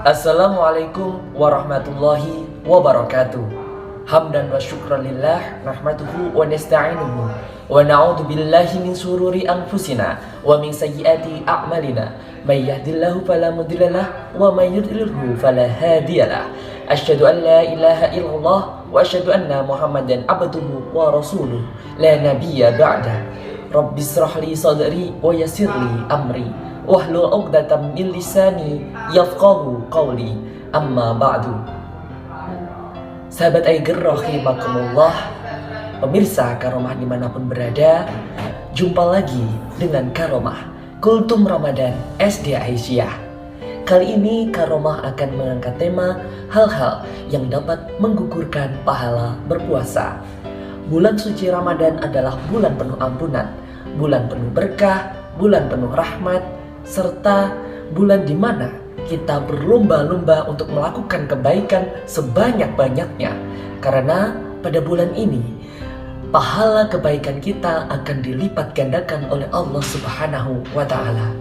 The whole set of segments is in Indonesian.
Assalamualaikum warahmatullahi wabarakatuh. Hamdan wa syukran lillah nahmaduhu wa nasta'inuhu wa na'udzu billahi min sururi anfusina wa min sayyiati a'malina. May yahdihillahu fala mudhillalah wa may yudlilhu fala hadiyalah. Asyhadu an la ilaha illallah wa asyhadu anna Muhammadan abduhu wa rasuluh la nabiyya ba'da. Rabbishrah li sadri wa yassir li amri wahlul 'uqdatam min lisani yafqahu qawli. Amma ba'du. Sahabat Aiger rahimakumullah, pemirsa Karomah dimanapun berada, jumpa lagi dengan Karomah Kultum Ramadan SD Aisyah. Kali ini Karomah akan mengangkat tema hal-hal yang dapat menggugurkan pahala berpuasa. Bulan suci Ramadan adalah bulan penuh ampunan, bulan penuh berkah, bulan penuh rahmat, serta bulan di mana kita berlomba-lomba untuk melakukan kebaikan sebanyak-banyaknya. Karena pada bulan ini pahala kebaikan kita akan dilipat gandakan oleh Allah Subhanahu wa Ta'ala.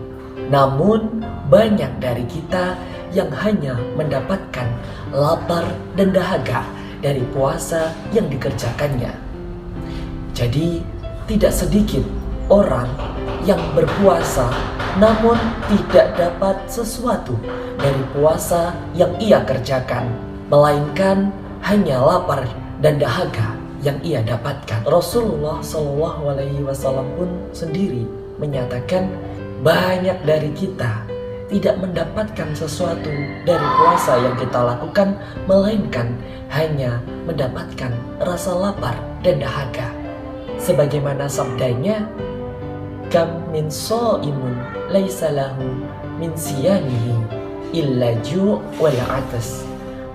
Namun banyak dari kita yang hanya mendapatkan lapar dan dahaga dari puasa yang dikerjakannya. Jadi tidak sedikit orang yang berpuasa namun tidak dapat sesuatu dari puasa yang ia kerjakan, melainkan hanya lapar dan dahaga yang ia dapatkan. Rasulullah SAW pun sendiri menyatakan banyak dari kita tidak mendapatkan sesuatu dari puasa yang kita lakukan, melainkan hanya mendapatkan rasa lapar dan dahaga. Sebagaimana sabdanya, kam min shaimun laisa lahu min siyamihi illa ju' wal 'atas.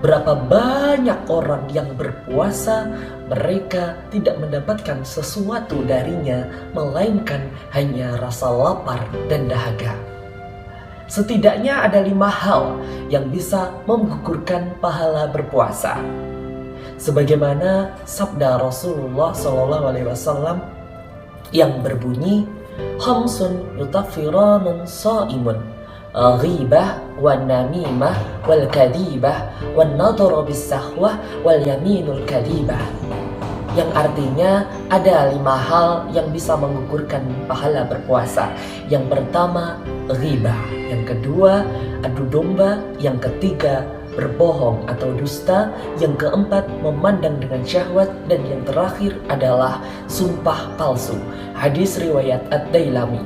Berapa banyak orang yang berpuasa, mereka tidak mendapatkan sesuatu darinya, melainkan hanya rasa lapar dan dahaga. Setidaknya ada 5 hal yang bisa menggugurkan pahala berpuasa. Sebagaimana sabda Rasulullah SAW yang berbunyi, khamsun yutaffiranun shaimun, ghibah wan namimah wal kadhibah wan nadhara bis sahwah wal yaminul kadhibah. Yang artinya ada 5 hal yang bisa menggugurkan pahala berpuasa. Yang pertama, ghibah. Yang kedua, adu domba. Yang ketiga, berbohong atau dusta. Yang keempat, memandang dengan syahwat. Dan yang terakhir adalah sumpah palsu. Hadis riwayat Ad-Dailami.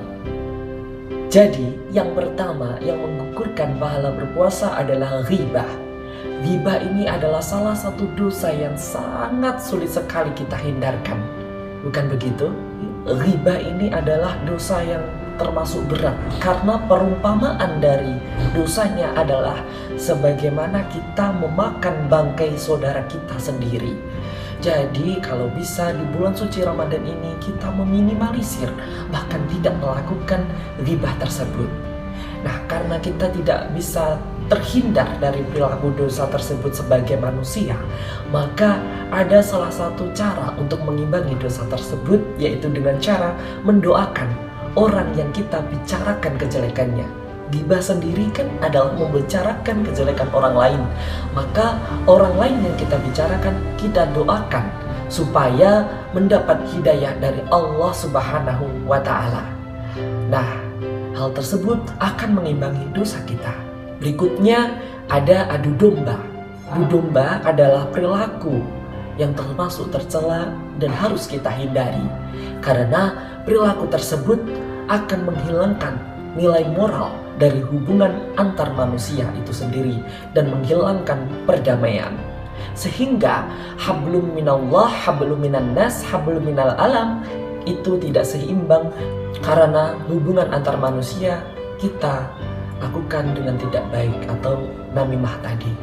Jadi yang pertama yang menggugurkan pahala berpuasa adalah ghibah. Ghibah ini adalah salah satu dosa yang sangat sulit sekali kita hindarkan. Bukan begitu? Ghibah ini adalah dosa yang termasuk berat, karena perumpamaan dari dosanya adalah sebagaimana kita memakan bangkai saudara kita sendiri. Jadi kalau bisa di bulan suci Ramadan ini kita meminimalisir, bahkan tidak melakukan ghibah tersebut. Nah, karena kita tidak bisa terhindar dari perilaku dosa tersebut sebagai manusia, maka ada salah satu cara untuk mengimbangi dosa tersebut, yaitu dengan cara mendoakan orang yang kita bicarakan kejelekannya. Ghibah sendiri kan adalah membicarakan kejelekan orang lain. Maka orang lain yang kita bicarakan, kita doakan supaya mendapat hidayah dari Allah Subhanahu wa Ta'ala. Nah, hal tersebut akan mengimbangi dosa kita. Berikutnya ada adu domba. Adu domba adalah perilaku yang termasuk tercela dan harus kita hindari, karena perilaku tersebut akan menghilangkan nilai moral dari hubungan antar manusia itu sendiri dan menghilangkan perdamaian. Sehingga hablum minallah, hablum minan nas, hablum minal alam itu tidak seimbang, karena hubungan antar manusia kita lakukan dengan tidak baik atau namimah tadi.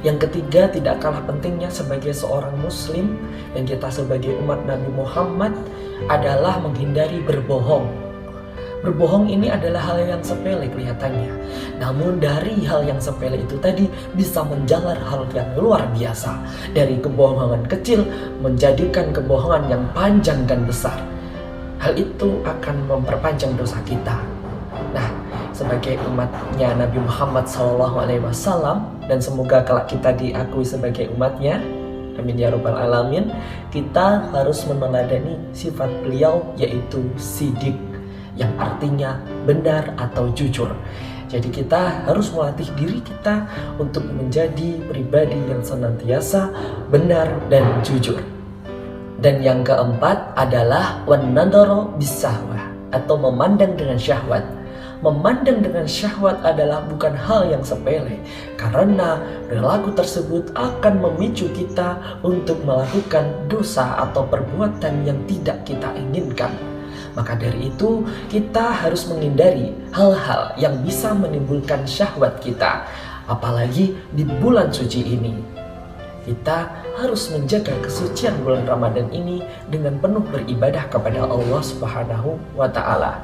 Yang ketiga, tidak kalah pentingnya sebagai seorang muslim dan kita sebagai umat Nabi Muhammad adalah menghindari berbohong. Berbohong ini adalah hal yang sepele kelihatannya, namun dari hal yang sepele itu tadi bisa menjalar hal yang luar biasa. Dari kebohongan kecil menjadikan kebohongan yang panjang dan besar. Hal itu akan memperpanjang dosa kita. Nah, sebagai umatnya Nabi Muhammad SAW, dan semoga kelak kita diakui sebagai umatnya, amin ya rabbal alamin, kita harus meneladani sifat beliau, yaitu sidik, yang artinya benar atau jujur. Jadi kita harus melatih diri kita untuk menjadi pribadi yang senantiasa benar dan jujur. Dan yang keempat adalah wan-nadharu bis-syahwah, atau memandang dengan syahwat. Memandang dengan syahwat adalah bukan hal yang sepele, karena perilaku tersebut akan memicu kita untuk melakukan dosa atau perbuatan yang tidak kita inginkan. Maka dari itu, kita harus menghindari hal-hal yang bisa menimbulkan syahwat kita. Apalagi di bulan suci ini, kita harus menjaga kesucian bulan Ramadan ini dengan penuh beribadah kepada Allah Subhanahu wa Ta'ala.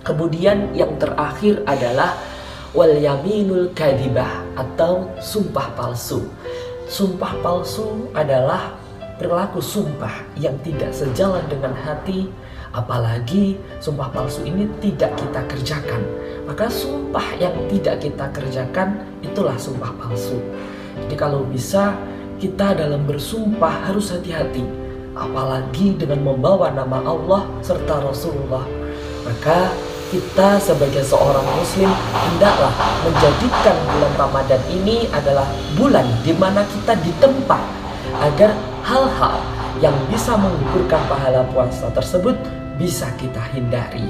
Kemudian yang terakhir adalah wal yaminul kadhibah, atau sumpah palsu. Sumpah palsu adalah perilaku sumpah yang tidak sejalan dengan hati, apalagi sumpah palsu ini tidak kita kerjakan. Maka sumpah yang tidak kita kerjakan itulah sumpah palsu. Jadi kalau bisa kita dalam bersumpah harus hati-hati, apalagi dengan membawa nama Allah serta Rasulullah. Maka kita sebagai seorang muslim hendaklah menjadikan bulan Ramadan ini adalah bulan di mana kita ditempa agar hal-hal yang bisa menggugurkan pahala puasa tersebut bisa kita hindari.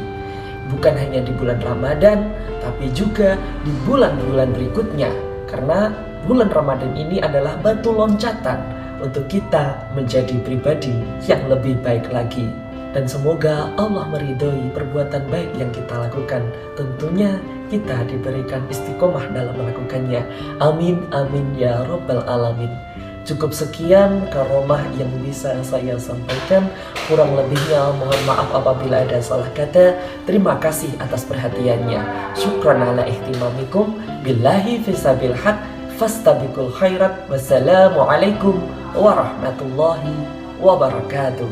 Bukan hanya di bulan Ramadan, tapi juga di bulan-bulan berikutnya. Karena bulan Ramadan ini adalah batu loncatan untuk kita menjadi pribadi yang lebih baik lagi. Dan semoga Allah meridhoi perbuatan baik yang kita lakukan. Tentunya kita diberikan istiqomah dalam melakukannya. Amin, amin ya rabbal alamin. Cukup sekian karomah yang bisa saya sampaikan. Kurang lebihnya mohon maaf apabila ada salah kata. Terima kasih atas perhatiannya. Syukran ala ihtimamikum. Billahi fisabil haq. Fastabiqul khairat. Wassalamualaikum warahmatullahi wabarakatuh.